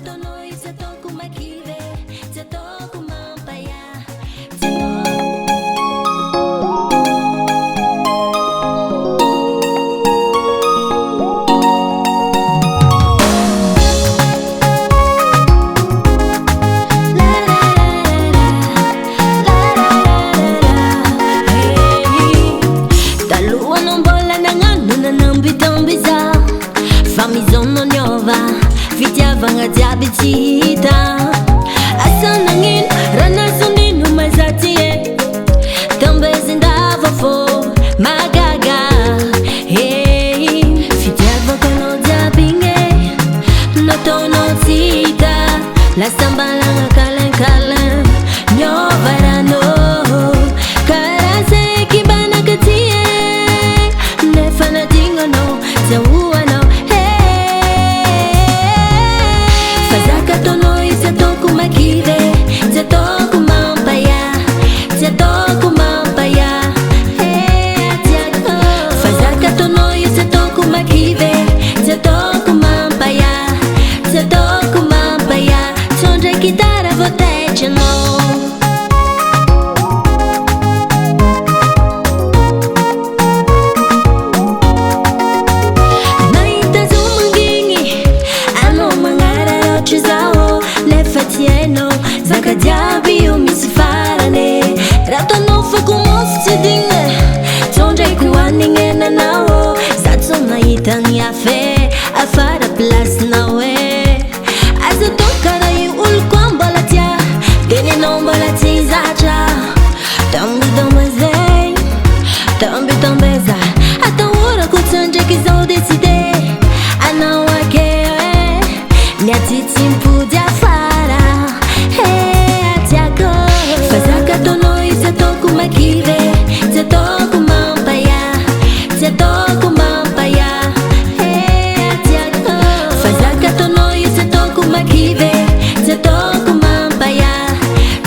Satonoi satoku makive, satoku mampaya. Famizono nyova, fitiavanga diabetita. Asa nangin, rana suninu mazatie. Também zindava fo, magaga. Hey, fitiavanga no diabinge, no tono tika. La sambalanga kalen kalen, nyova rano. Karase kibana katie, nefana dingo no, zaua no. Guitarra vou ter de novo. Naita zumungingi, ano mangara ochizao. Lefatieno, zakadiabi umisifarane. Rato no fuku mostidinge, tonjai kuaninge na nao. Zatso naita nyafe, afara plus nawe. Asa tokara yu ulkwam balatia, deni non balati zacha. Tambi tambazei, tambi tambeza. Ata ora kutsanje kizo decide. Anawa ke, nyati timpu dia fara. Hey, atiako. Fazaka tono isa toku makive, se toku mampaya, se toku mampaya. Hey, atiako. Fazaka tono isa toku makive, se toku mampaya,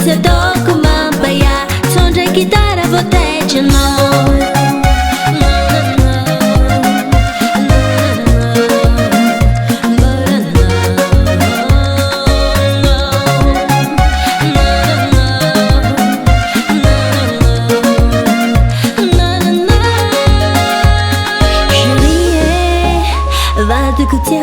se toku mampaya. Sonja guitarra vou ter de novo. Vado con te